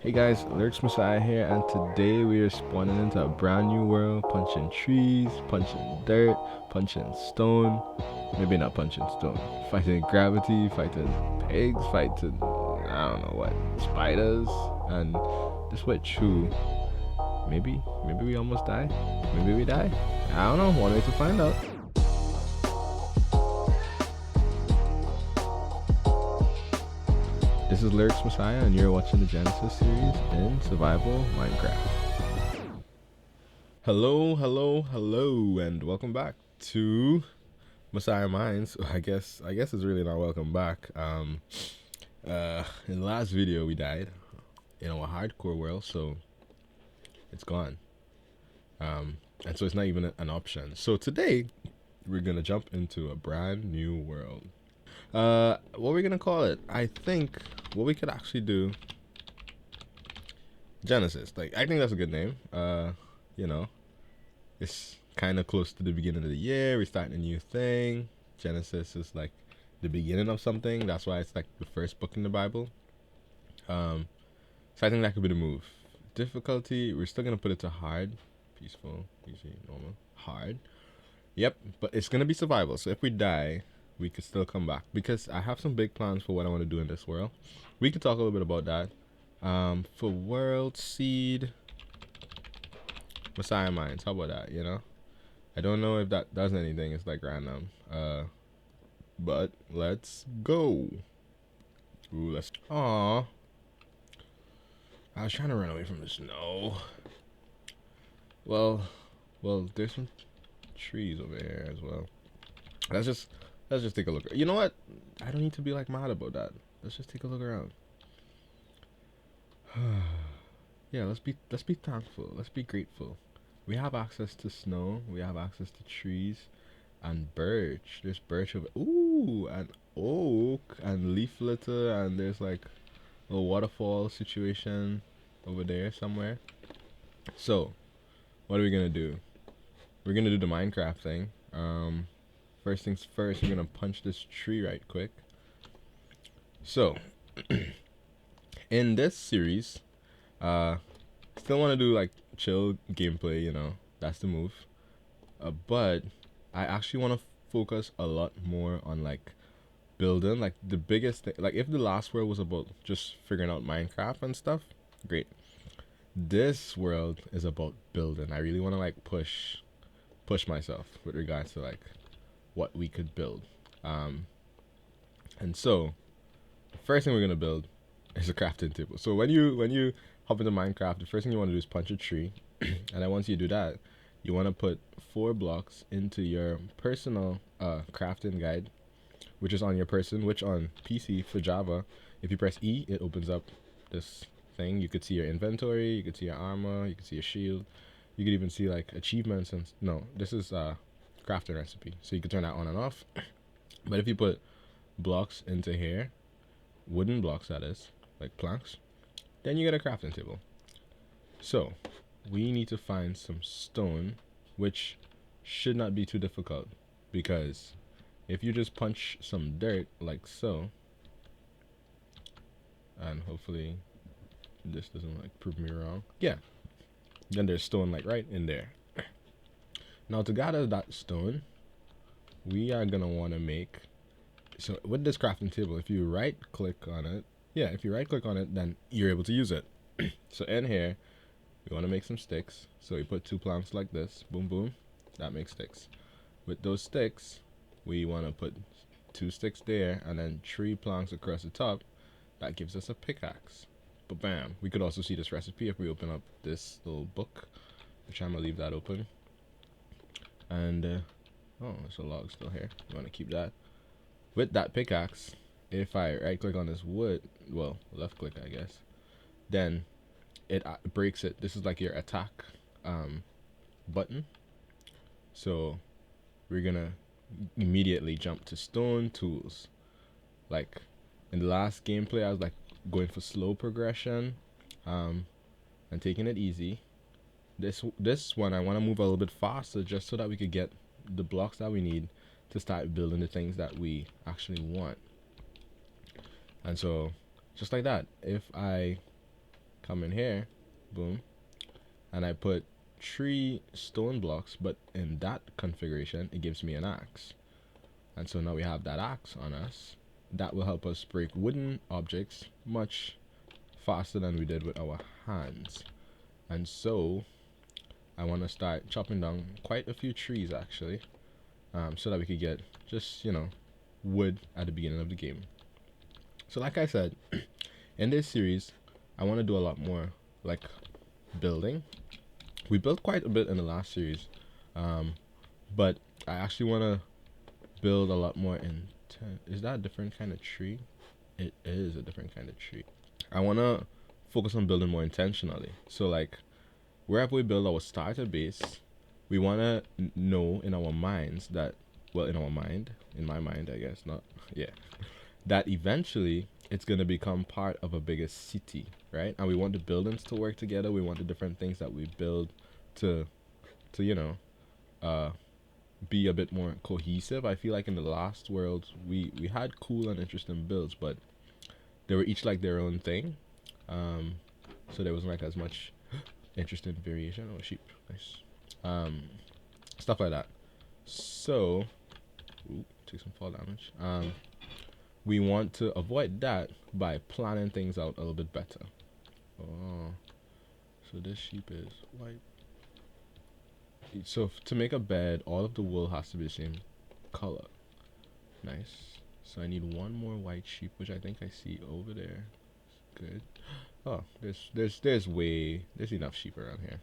Hey guys, Lyrics Messiah here, and today we are spawning into a brand new world, punching trees, punching dirt, punching stone, maybe not punching stone, fighting gravity, fighting pigs, fighting, I don't know what, spiders, and this witch who, maybe we almost die, maybe we die, I don't know, one way to find out. This is Lyrics Messiah, and you're watching the Genesis series in Survival Minecraft. Hello, and welcome back to Messiah Mines. I guess it's really not welcome back. In the last video we died in our hardcore world, so it's gone. And so it's not even an option. So today we're gonna jump into a brand new world. What we're gonna call it? I think what we could actually do. Genesis. I think that's a good name. You know, it's kind of close to the beginning of the year. We're starting a new thing. Genesis is like the beginning of something. That's why it's like the first book in the Bible. So I think that could be the move. Difficulty, we're still gonna put it to hard, peaceful, easy, normal, hard. Yep, but it's gonna be survival. So if we die, we could still come back because I have some big plans for what I want to do in this world. We could talk a little bit about that. For world seed, Messiah Mines. How about that? You know, I don't know if that does anything. It's like random. But let's go. Ooh, let's. Aw. I was trying to run away from the snow. Well, there's some trees over here as well. Let's just take a look. You know what? I don't need to be like mad about that. Let's just take a look around. Yeah, let's be thankful. Let's be grateful. We have access to snow. We have access to trees and birch. There's birch over. Ooh, and oak and leaf litter, and there's like a waterfall situation over there somewhere. So, what are we gonna do? We're gonna do the Minecraft thing. First things first, we're gonna punch this tree right quick. So, in this series, still want to do like chill gameplay, you know, that's the move. But I actually want to focus a lot more on like building, like the biggest thing. Like if the last world was about just figuring out Minecraft and stuff, great. This world is about building. I really want to like push myself with regards to like what we could build. And so the first thing we're gonna build is a crafting table. So when you hop into Minecraft, the first thing you want to do is punch a tree, and then once you do that, you want to put 4 blocks into your personal crafting guide, which is on your person, which on PC for Java, if you press E, it opens up this thing. You could see your inventory, you could see your armor, you could see your shield, you could even see like achievements and no, this is crafting recipe, so you could turn that on and off. But if you put blocks into here, wooden blocks that is, like planks, then you get a crafting table. So we need to find some stone, which should not be too difficult, because if you just punch some dirt like so, and hopefully this doesn't like prove me wrong, yeah, then there's stone like right in there. Now to gather that stone, we are gonna want to make, so with this crafting table, if you right click on it, then you're able to use it. So in here, we want to make some sticks. So we put 2 planks like this, boom boom, that makes sticks. With those sticks, we want to put 2 sticks there, and then 3 planks across the top. That gives us a pickaxe. But bam, we could also see this recipe if we open up this little book, which I'm gonna leave that open. And oh, there's a log still here. You want to keep that. With that pickaxe, if I right click on this wood, well, left click I guess, then it breaks it. This is like your attack button. So we're gonna immediately jump to stone tools. Like in the last gameplay, I was like going for slow progression and taking it easy. This one I want to move a little bit faster, just so that we could get the blocks that we need to start building the things that we actually want. And so just like that, if I come in here, boom, and I put 3 stone blocks, but in that configuration, it gives me an axe. And so now we have that axe on us. That will help us break wooden objects much faster than we did with our hands. And so I want to start chopping down quite a few trees actually, so that we could get just, wood at the beginning of the game. So like I said, in this series, I want to do a lot more like building. We built quite a bit in the last series, but I actually want to build a lot more in is that a different kind of tree? It is a different kind of tree. I want to focus on building more intentionally. So like wherever we build our starter base, we want to know in our minds that, well, in my mind, I guess, not, yeah, that eventually it's going to become part of a bigger city, right? And we want the buildings to work together. We want the different things that we build to uh, be a bit more cohesive. I feel like in the last world, we had cool and interesting builds, but they were each like their own thing. So there wasn't like as much interesting variation. Oh, sheep, nice. Stuff like that. So, take some fall damage. We want to avoid that by planning things out a little bit better. Oh, so this sheep is white. So to make a bed, all of the wool has to be the same color. Nice. So I need one more white sheep, which I think I see over there. Good. Oh, there's enough sheep around here.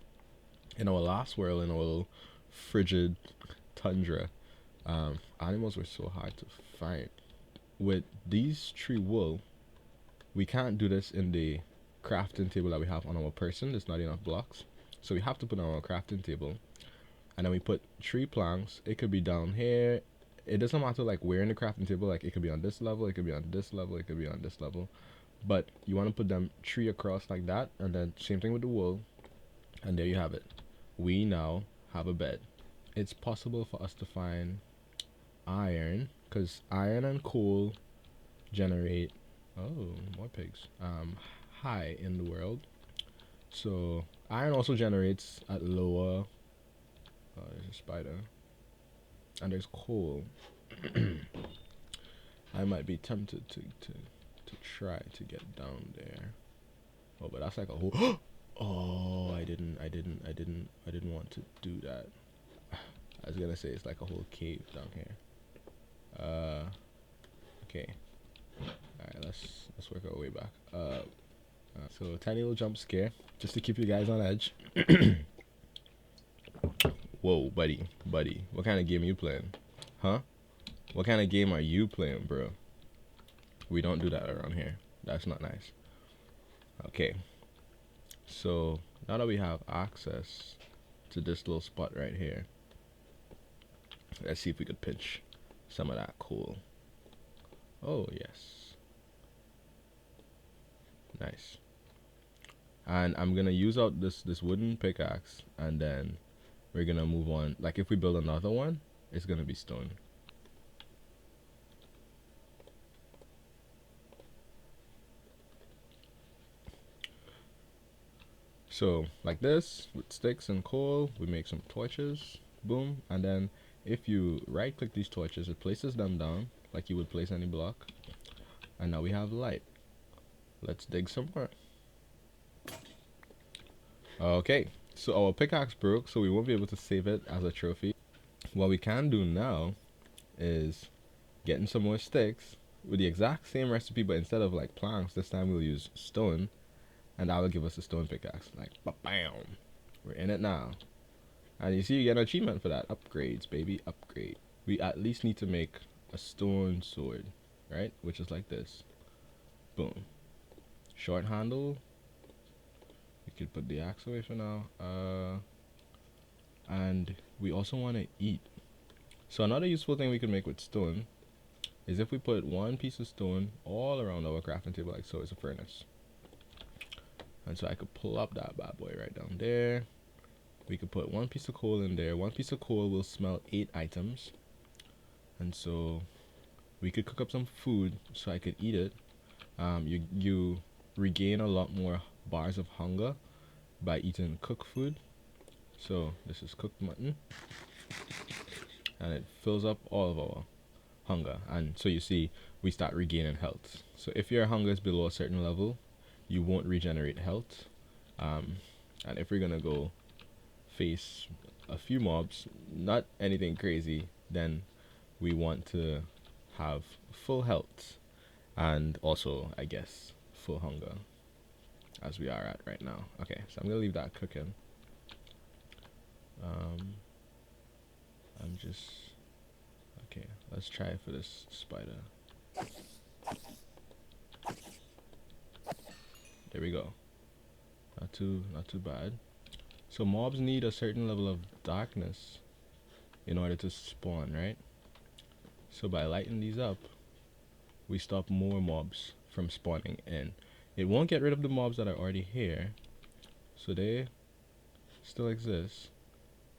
In our last world, in our little frigid tundra, animals were so hard to find. With these tree wool, we can't do this in the crafting table that we have on our person. There's not enough blocks, so we have to put it on our crafting table, and then we put tree planks. It could be down here. It doesn't matter like where in the crafting table. Like it could be on this level, it could be on this level, it could be on this level, but you want to put them 3 across like that, and then same thing with the wool, and there you have it. We now have a bed. It's possible for us to find iron, because iron and coal generate more pigs high in the world. So iron also generates at lower. Oh, there's a spider, and there's coal. I might be tempted to try to get down there. Oh, but that's like a whole oh, I didn't want to do that. I was gonna say it's like a whole cave down here. Okay. Alright, let's work our way back. So a tiny little jump scare just to keep you guys on edge. Whoa, buddy, what kind of game are you playing? Huh? What kind of game are you playing, bro? We don't do that around here. That's not nice. Okay. So now that we have access to this little spot right here, let's see if we could pinch some of that coal. Oh yes. Nice. And I'm gonna use out this wooden pickaxe, and then we're gonna move on. Like if we build another one, it's gonna be stone. So like this, with sticks and coal, we make some torches. Boom. And then if you right click these torches, it places them down like you would place any block. And now we have light. Let's dig some more. Okay, so our pickaxe broke, so we won't be able to save it as a trophy. What we can do now is getting some more sticks with the exact same recipe, but instead of like planks, this time we'll use stone, and that will give us a stone pickaxe. Like, bam, we're in it now. And you see, you get an achievement for that. Upgrades, baby, upgrade. We at least need to make a stone sword, right? Which is like this. Boom. Short handle. We could put the axe away for now. And we also want to eat. So another useful thing we can make with stone is if we put one piece of stone all around our crafting table, like so. It's a furnace. And so I could pull up that bad boy right down there. We could put one piece of coal in there. One piece of coal will smelt 8 items. And so we could cook up some food so I could eat it. You regain a lot more bars of hunger by eating cooked food. So this is cooked mutton, and it fills up all of our hunger. And so you see, we start regaining health. So if your hunger is below a certain level, you won't regenerate health. Um, and if we're gonna go face a few mobs, not anything crazy, then we want to have full health and also, I guess, full hunger, as we are at right now. Okay, so I'm gonna leave that cooking. I'm just okay. Let's try it for this spider. There we go. Not too bad. So mobs need a certain level of darkness in order to spawn, right? So by lighting these up, we stop more mobs from spawning in. It won't get rid of the mobs that are already here, so they still exist,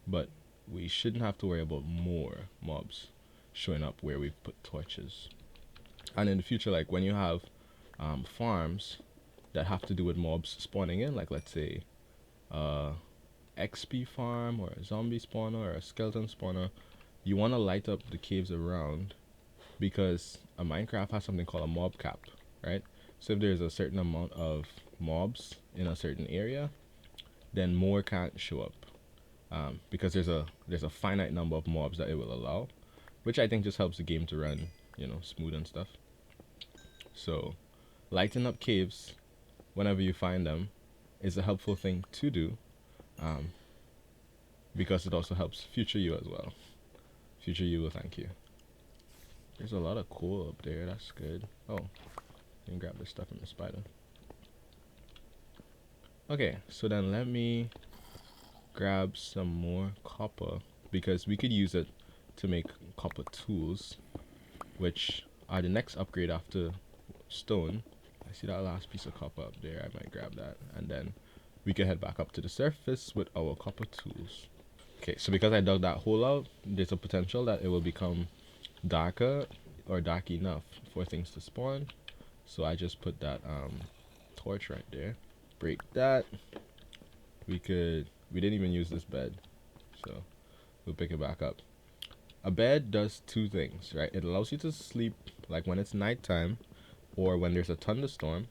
but we shouldn't have to worry about more mobs showing up where we've put torches. And in the future, like when you have farms that have to do with mobs spawning in, like let's say XP farm or a zombie spawner or a skeleton spawner, you want to light up the caves around, because a Minecraft has something called a mob cap, right? So if there's a certain amount of mobs in a certain area, then more can't show up, because there's a finite number of mobs that it will allow, which I think just helps the game to run, smooth and stuff. So lighting up caves whenever you find them is a helpful thing to do, because it also helps future you as well. Future you will thank you. There's a lot of coal up there. That's good. Oh, I can grab this stuff from the spider. Okay, so then let me grab some more copper, because we could use it to make copper tools, which are the next upgrade after stone. I see that last piece of copper up there. I might grab that, and then we can head back up to the surface with our copper tools. Okay, so because I dug that hole out, there's a potential that it will become darker or dark enough for things to spawn. So I just put that torch right there. Break that. We didn't even use this bed, so we'll pick it back up. A bed does two things, right? It allows you to sleep like when it's nighttime or when there's a thunderstorm.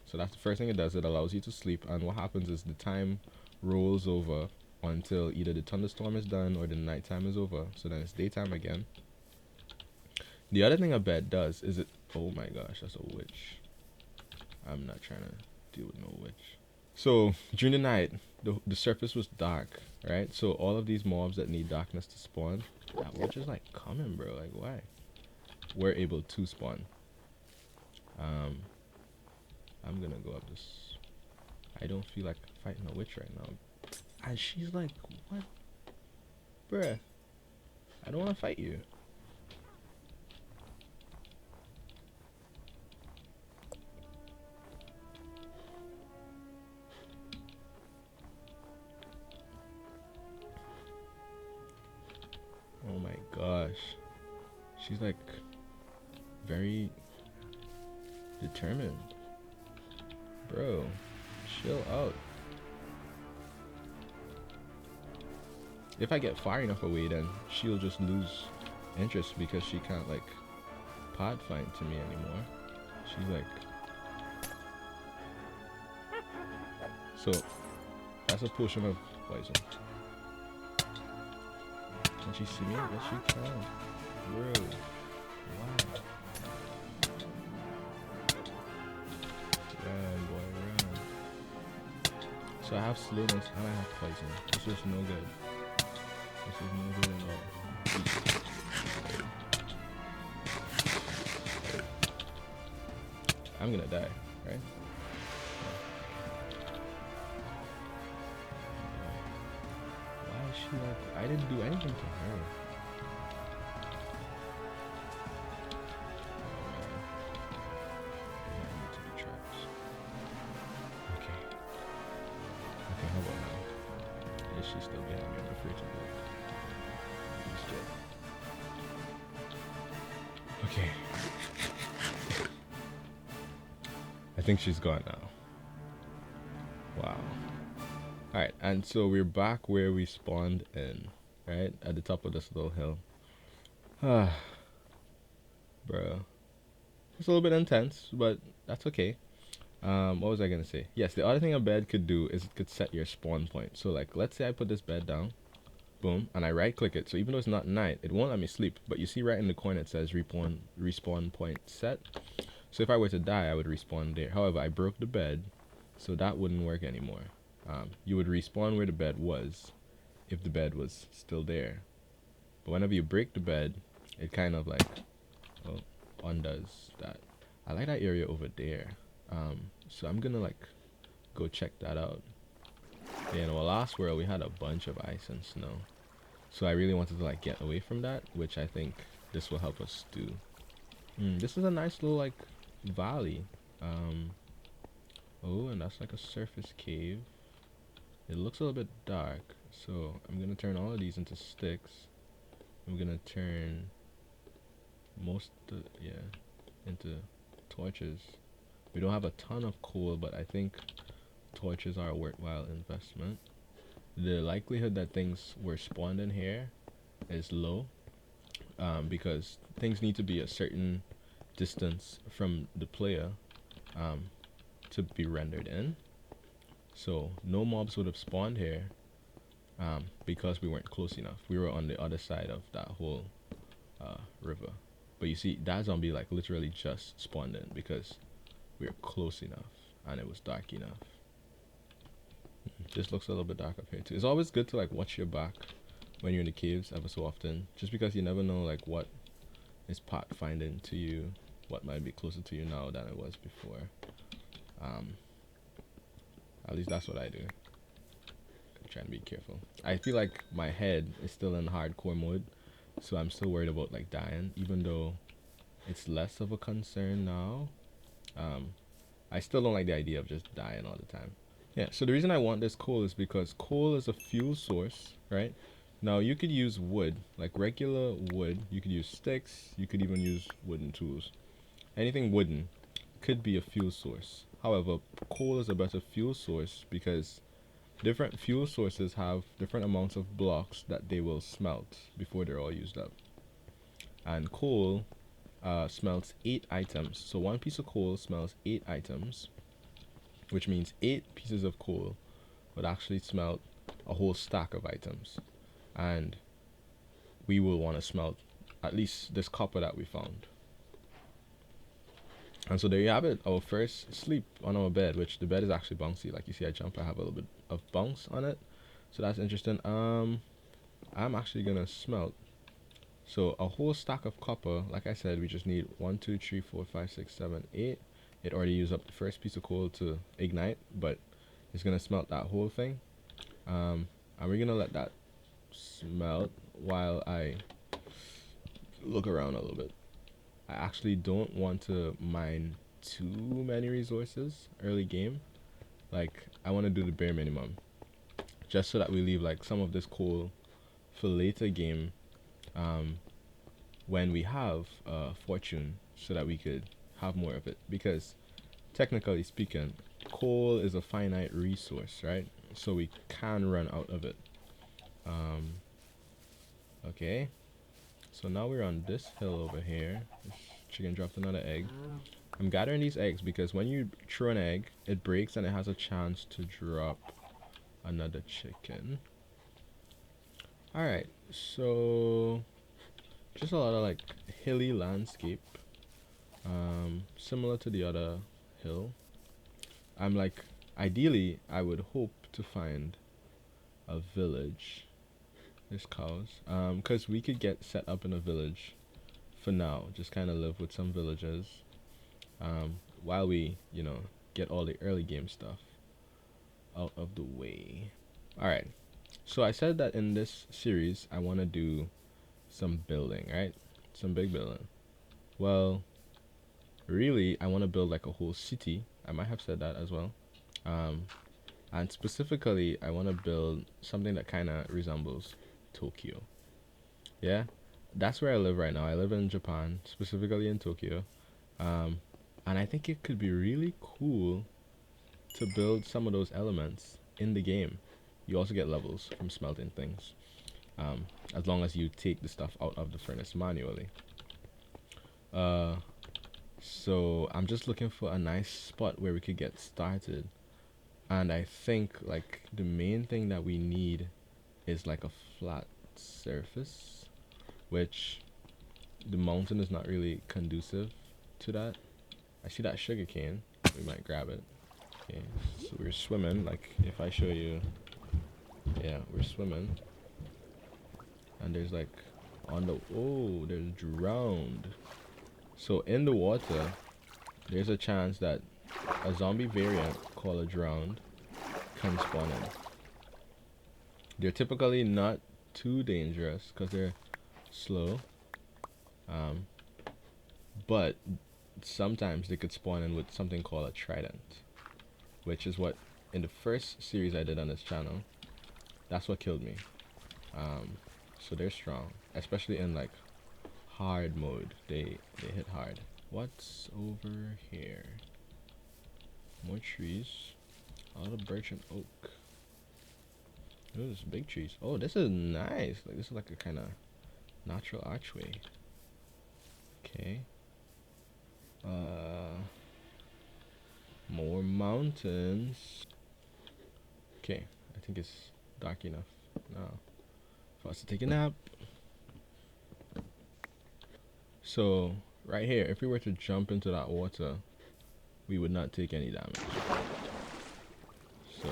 So that's the first thing it does. It allows you to sleep, and what happens is the time rolls over until either the thunderstorm is done or the nighttime is over. So then it's daytime again. The other thing a bed does is oh my gosh, that's a witch. I'm not trying to deal with no witch. So during the night, the surface was dark, right? So all of these mobs that need darkness to spawn, that witch is like coming, bro. Like why? We're able to spawn. I'm gonna go up this. I don't feel like fighting a witch right now. And she's like, what? Bruh, I don't want to fight you. Oh my gosh. She's like very determined. Bro, chill out. If I get far enough away, then she'll just lose interest because she can't like pod fight to me anymore. She's like, so that's a potion of poison. Can she see me? Yes, she can. Bro, wow. Run, boy, run. So I have slowness and I have poison. This is no good. This is no good at all. I'm gonna die, right? Why is she like... I didn't do anything to her. She's still behind me. I'm afraid to look. Okay. I think she's gone now. Wow. Alright, and so we're back where we spawned in, right? At the top of this little hill. Ah, bro. It's a little bit intense, but that's okay. What was I gonna say? Yes, the other thing a bed could do is it could set your spawn point. So like, let's say I put this bed down, boom, and I right click it. So even though it's not night, it won't let me sleep. But you see right in the corner it says respawn point set. So if I were to die, I would respawn there. However, I broke the bed, so that wouldn't work anymore. You would respawn where the bed was if the bed was still there. But whenever you break the bed, it kind of like undoes that. I like that area over there. So I'm gonna like go check that out. Yeah, in our last world we had a bunch of ice and snow. So I really wanted to like get away from that, which I think this will help us do. This is a nice little like valley. Oh, and that's like a surface cave. It looks a little bit dark, so I'm gonna turn all of these into sticks. I'm gonna turn most into torches. We don't have a ton of coal, but I think torches are a worthwhile investment. The likelihood that things were spawned in here is low, because things need to be a certain distance from the player to be rendered in. So no mobs would have spawned here because we weren't close enough. We were on the other side of that whole river. But you see, that zombie like literally just spawned in because we were close enough and it was dark enough. This looks a little bit dark up here too. It's always good to like watch your back when you're in the caves ever so often, just because you never know like what is pathfinding to you, what might be closer to you now than it was before. At least that's what I do. I'm trying to be careful. I feel like my head is still in hardcore mode, so I'm still worried about like dying, even though it's less of a concern now. I still don't like the idea of just dying all the time. Yeah, so the reason I want this coal is because coal is a fuel source, right? Now you could use wood, like regular wood. You could use sticks. You could even use wooden tools. Anything wooden could be a fuel source. However, coal is a better fuel source because different fuel sources have different amounts of blocks that they will smelt before they're all used up. And coal smelts 8 items. So one piece of coal smelts 8 items, which means 8 pieces of coal would actually smelt a whole stack of items. And we will want to smelt at least this copper that we found. And so there you have it, our first sleep on our bed, which the bed is actually bouncy. Like you see I jump, I have a little bit of bounce on it. So that's interesting. I'm actually gonna smelt. So a whole stack of copper, like I said, we just need 1, 2, 3, 4, 5, 6, 7, 8. It already used up the first piece of coal to ignite, but it's gonna smelt that whole thing. And we're gonna let that smelt while I look around a little bit. I actually don't want to mine too many resources early game. Like, I want to do the bare minimum, just so that we leave like some of this coal for later game, when we have fortune, so that we could have more of it. Because technically speaking, coal is a finite resource, right? So we can run out of it. Okay, so now we're on this hill over here. This chicken dropped another egg. I'm gathering these eggs because when you throw an egg, it breaks and it has a chance to drop another chicken. Alright, so just a lot of like hilly landscape, similar to the other hill. I'm like, ideally I would hope to find a village. There's cows, because we could get set up in a village for now, just kind of live with some villagers, while we, get all the early game stuff out of the way. Alright, so I said that in this series I want to do some building, right? Some big building. Well, really, I want to build like a whole city. I might have said that as well. And specifically, I want to build something that kind of resembles Tokyo. Yeah, that's where I live right now. I live in Japan, specifically in Tokyo. And I think it could be really cool to build some of those elements in the game. You also get levels from smelting things, as long as you take the stuff out of the furnace manually. So I'm just looking for a nice spot where we could get started. And I think like the main thing that we need is like a flat surface, which the mountain is not really conducive to that. I see that sugar cane. We might grab it. Okay, so we're swimming. Like if I show you, yeah, we're swimming. And there's like on the, oh, there's drowned. So in the water, there's a chance that a zombie variant called a drowned can spawn in. They're typically not too dangerous because they're slow, but sometimes they could spawn in with something called a trident, which is what in the first series I did on this channel, that's what killed me. So they're strong, especially in like hard mode. They hit hard. What's over here? More trees. A lot of birch and oak. Those big trees. Oh, this is nice. Like this is like a kind of natural archway. Okay. More mountains. Okay, I think it's dark enough now for us to take a nap. So right here, if we were to jump into that water, we would not take any damage. So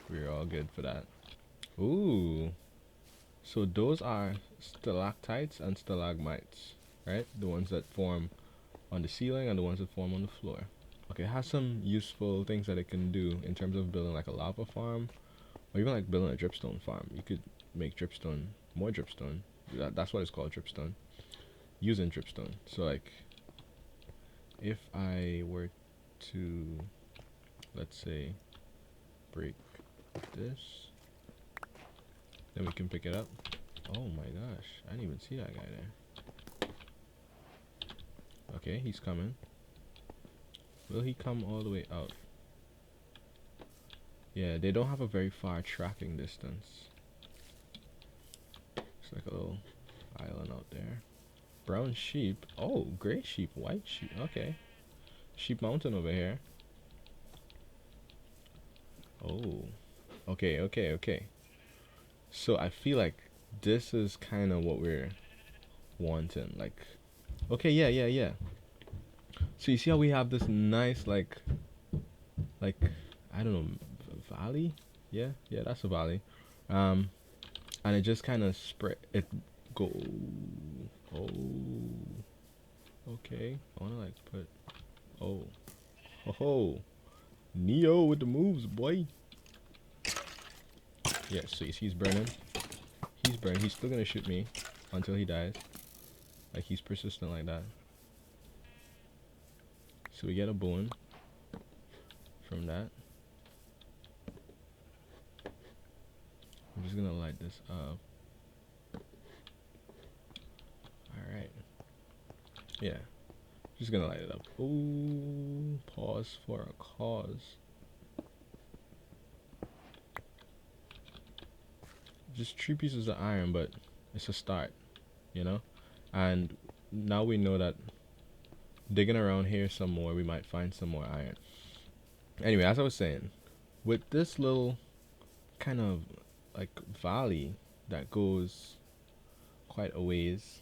we're all good for that. Ooh. So those are stalactites and stalagmites, right? The ones that form on the ceiling and the ones that form on the floor. Okay, it has some useful things that it can do in terms of building like a lava farm, or even like building a dripstone farm. You could make dripstone, more dripstone. That's what it's called, dripstone. Using dripstone. So like, if I were to, let's say, break this, then we can pick it up. Oh my gosh, I didn't even see that guy there. Okay, he's coming. Will he come all the way out? Yeah, they don't have a very far tracking distance. It's like a little island out there. Brown sheep. Oh, gray sheep, white sheep. Okay. Sheep mountain over here. Oh. Okay, okay, okay. So I feel like this is kind of what we're wanting. Like, okay, yeah. So you see how we have this nice, like, I don't know, valley? Yeah, that's a valley. And it just kind of spread, it go, oh, okay. I want to like put, oh, Neo with the moves, boy. Yeah, so you see he's burning. He's burning. He's still gonna shoot me until he dies. Like he's persistent like that. So we get a bone from that. I'm just gonna light this up. Alright. Yeah. Just gonna light it up. Ooh, pause for a cause. Just 3 pieces of iron, but it's a start, you know? And now we know that digging around here some more, we might find some more iron. Anyway, as I was saying, with this little kind of like valley that goes quite a ways,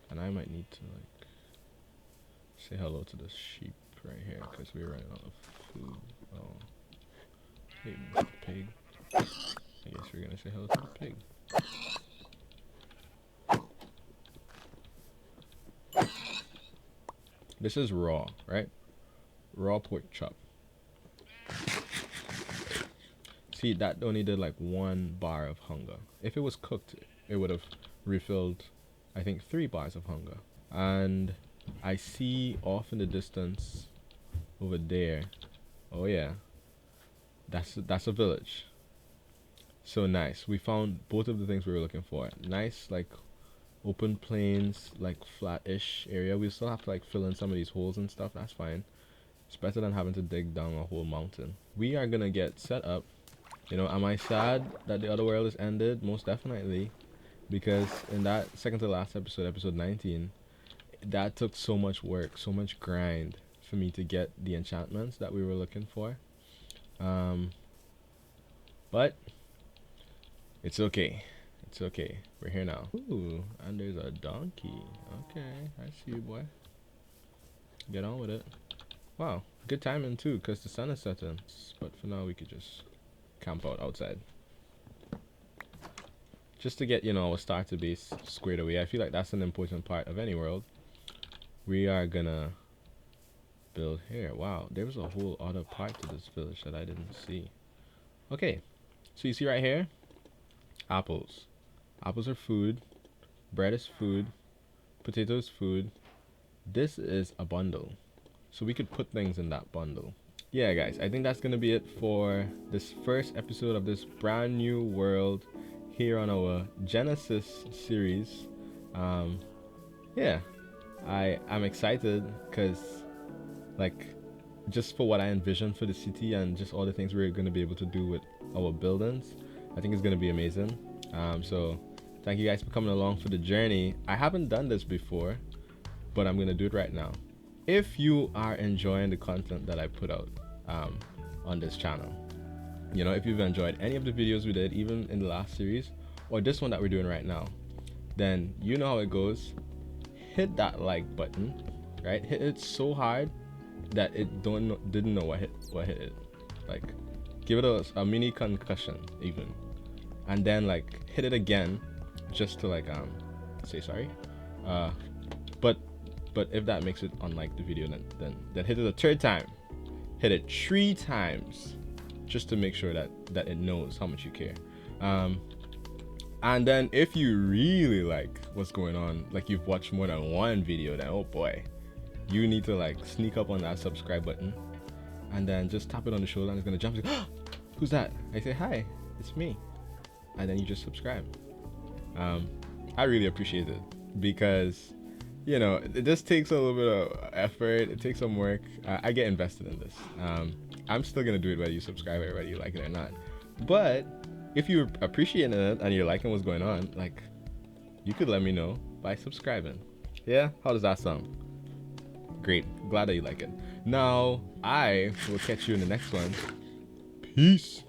and I might need to like say hello to the sheep right here because we're running out of food. Oh, hey, pig. I guess we're gonna say hello to the pig. This is raw, right? Raw pork chop. See, that only did like 1 bar of hunger. If it was cooked, it would have refilled, I think, 3 bars of hunger. And I see off in the distance over there. Oh yeah, that's a village. So nice. We found both of the things we were looking for. Nice, like open plains, like flat-ish area. We still have to like fill in some of these holes and stuff. That's fine. It's better than having to dig down a whole mountain. We are gonna get set up. You know, am I sad that the other world is ended? Most definitely. Because in that second to last episode, episode 19, that took so much work, so much grind for me to get the enchantments that we were looking for. But it's okay. It's okay. We're here now. Ooh, and there's a donkey. Okay, I see you, boy. Get on with it. Wow, good timing too, because the sun is setting. But for now, we could just camp out outside. Just to get, you know, our starter base squared away. I feel like that's an important part of any world. We are gonna build here. Wow, there was a whole other part to this village that I didn't see. Okay, so you see right here, apples. Apples are food. Bread is food. Potato is food. This is a bundle. So we could put things in that bundle. Yeah, guys, I think that's gonna be it for this first episode of this brand new world here on our Genesis series. Yeah, I'm excited because, like, just for what I envision for the city and just all the things we're gonna be able to do with our buildings, I think it's gonna be amazing. So thank you guys for coming along for the journey. I haven't done this before, but I'm gonna do it right now. If you are enjoying the content that I put out on this channel, you know, if you've enjoyed any of the videos we did, even in the last series or this one that we're doing right now, then you know how it goes. Hit that like button, right? Hit it so hard that it didn't know what hit it. Like, give it a mini concussion even, and then like hit it again just to like say sorry. But if that makes it unlike the video, then hit it a third time. Hit it 3 times just to make sure that it knows how much you care. And then if you really like what's going on, like you've watched more than one video, then oh boy, you need to like sneak up on that subscribe button and then just tap it on the shoulder and it's gonna jump and say, who's that? I say, hi, it's me. And then you just subscribe. I really appreciate it because, you know, it just takes a little bit of effort. It takes some work. I get invested in this. I'm still gonna do it whether you subscribe or whether you like it or not. But if you're appreciating it and you're liking what's going on, like, you could let me know by subscribing. Yeah, how does that sound? Great, glad that you like it. Now I will catch you in the next one. Peace.